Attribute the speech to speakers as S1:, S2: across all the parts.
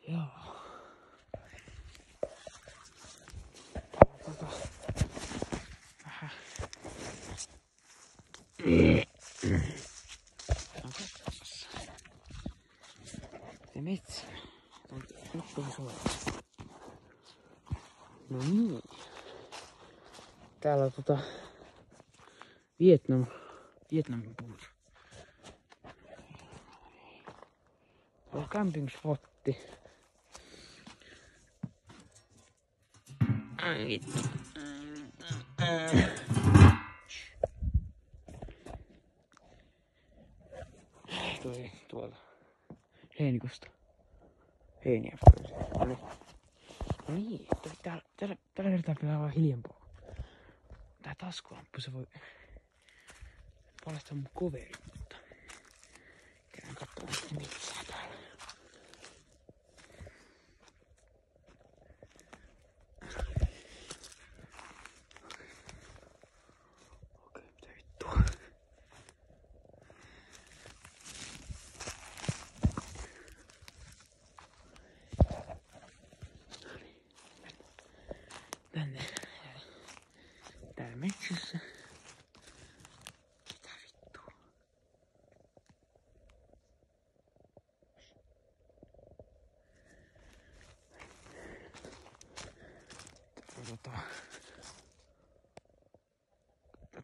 S1: Joo. Vähän. Se metsä on loppuun suojassa. No niin. Täällä on Vietnamin puut. Täällä on camping spotti. Ai vittu. Tuli tuolta heinikosta. Heiniä. No niin, tällä kertaa pitää olla hiljempaa. Tää taskulamppu, se voi paljastaa mun koveri, mutta käydään katsomaan sitä metsää täällä. Okei, mitä vittua. Tänne. Täällä metsässä. Mitä vittua?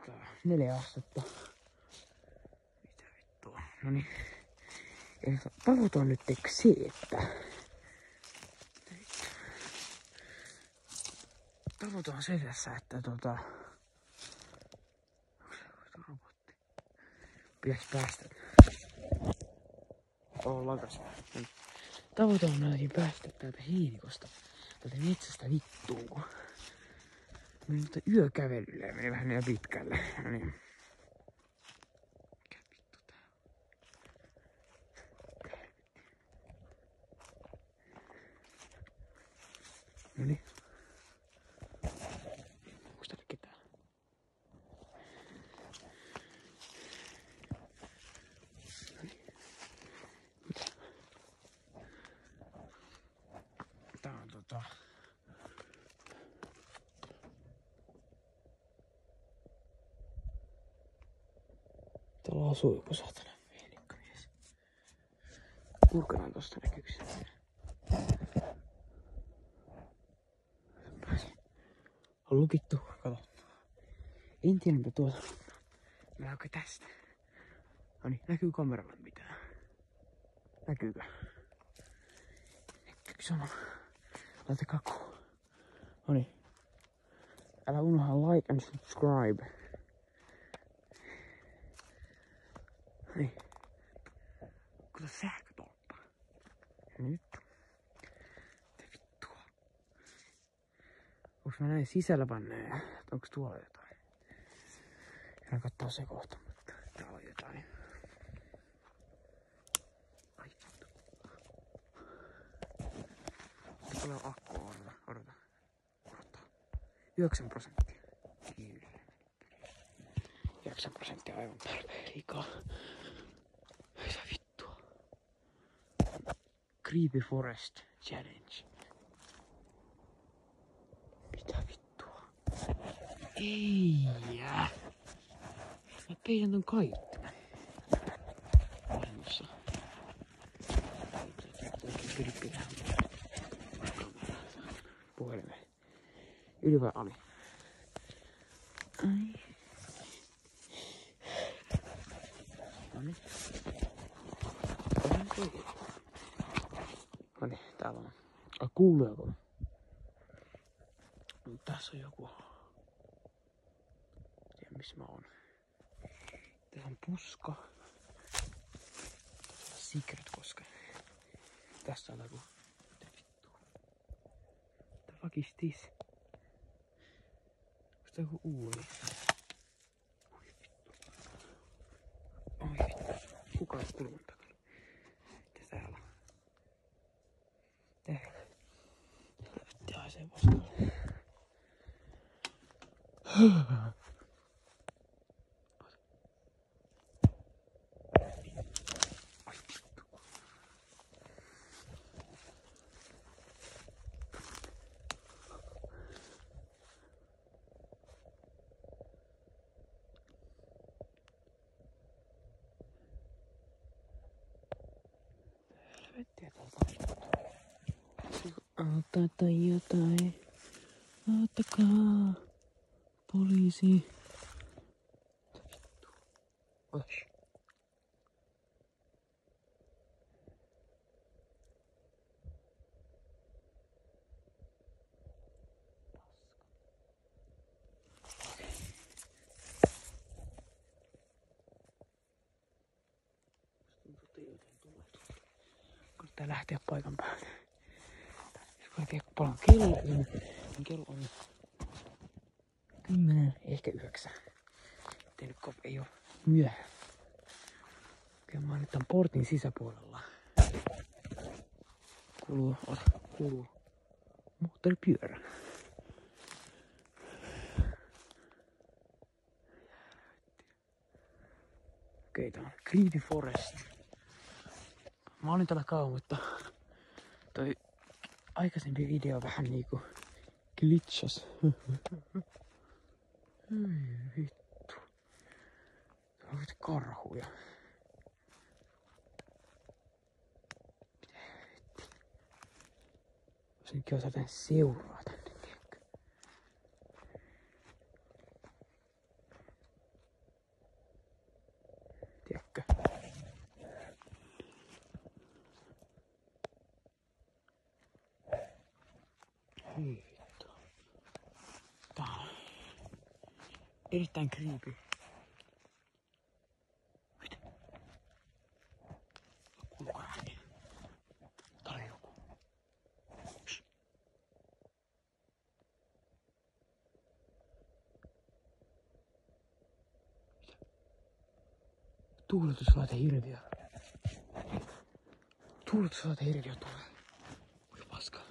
S1: Täällä 4 astetta. Mitä vittua? Noniin. Eli tavoite on nyt se, että tavoite on se tässä, että robotti. Pitäis päästä. Lakas. Tavoite on ainakin päästä täältä heinikosta. Täältä metsästä vittuun, kun meni mutta yökävelylle ja meni vähän liian pitkälle. No niin. Mikä vittu tää on? No niin. Onks täällä ketään? No niin. Mitä? Tää on Täällä asuu joku saatana heinikkomies. Kurkataan tosta näkyykö. On lukittu, kato. En tiedä mitä tuolla. Mä oikein tästä. Noniin, näkyy kameralla mitään? Näkyykö? Näkyykö sama? Laittakaa kakku. Noniin. Älä unohda like and subscribe. Niin. Kuta sähkötolppa. Ja nyt. Mitä vittua? Onks mä näin sisällä panneen? Onks tuolla jotain? Käydään kattoo se kohta, mutta täällä on jotain. Ai vittu. Tulee akku, odota. 9%. Kyllä. 9% aivan tarpeen liikaa. Mitä vittua? Creepy Forest Challenge. Mitä vittua? Ei jää. Mä peitän ton kaiuttimen. Vahingossa. Pyri tähän puhelimeen. Yli vai ali? Ai. Noniin. Noniin, täällä on. Kuuluuko? Tässä on joku. En tiedä missä mä oon. Tässä on puska. Secret koska. Tässä on joku. Mitä vittua? The fuck is this? Onks tää joku uuni? Oi vittu. Oi vittu. Kuka on kulman takana? Mitä täällä on? Täällä. Tää on se vastaan. Helvettiä täältä. Auttaa tai jotain. Auttakaa. Poliisi. Ota vittu. Koittaa lähteä paikan päältä. Jos voi tiedä paljon kello on. Kello on 10, ehkä 9. Ei oo myöhä. Okei, mä oon nyt tän portin sisäpuolella. Kuuluu moottoripyörä. Okei, tää on Creepy Forest. Mä olin täällä kauan, mutta toi aikaisempi video vähän niinku glitchas. Hyi vittu. Täällä on vittu karhuja. Mitä helvettiä. Jos nytkin osaa jotain seuraa tänne, tiedätkö? Tiedätkö? Hyi vittu. Tää on erittäin creepy. Mitä? Kuuluuko ääniä? Täällä on joku. Shh. Mitä? Tuuletuslaitehirviö. Tuuletuslaitehirviö tulee. Oi paska.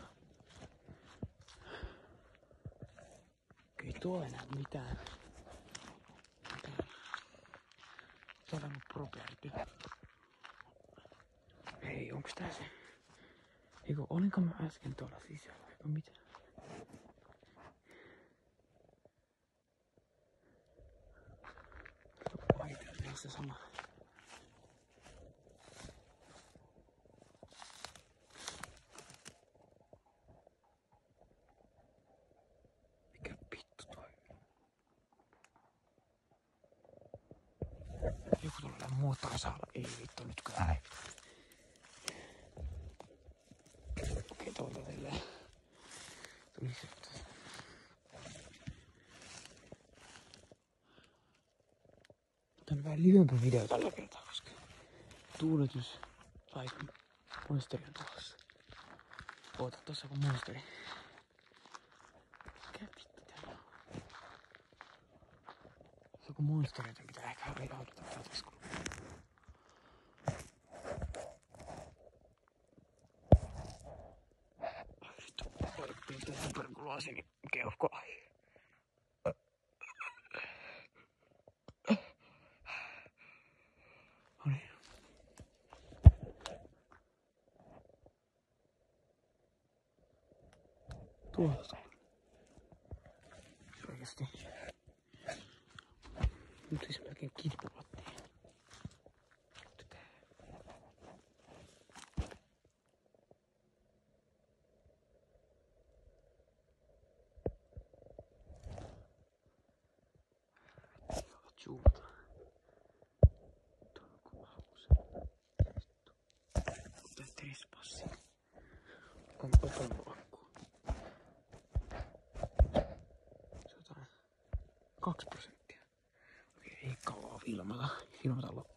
S1: Ei tuo enää mitään. Täällä on property. Ei, onks tää se? Eikö, olinko mä äsken tuolla sisällä? Eikö mitään? Ai, tää on se sama. Mikä vittu toi? Joku tulee moottorisaalla. Ei vittu, nyt kun ääni. Okei, tuolta silleen. Tuli se. Tää on vähän lyhyempi video tällä kertaa, koska tuuletus tai monsteri on tulossa. Oota, tossa on monsteri. Mikä vittu täällä on? Se on joku monsteri, joten pitää ehkä autata täältä taskuun. Vittu, pitää perkulaasini keuhkoa. Noniin. Tuolta. Oikeesti. Nyt siis melkein kidpapattiin. Juuta. Tuo on kova hausa. Ottaa tresspassi. Otan akku. Se on 2%. Okei, ei kauaa filmata. Filmata loppuun.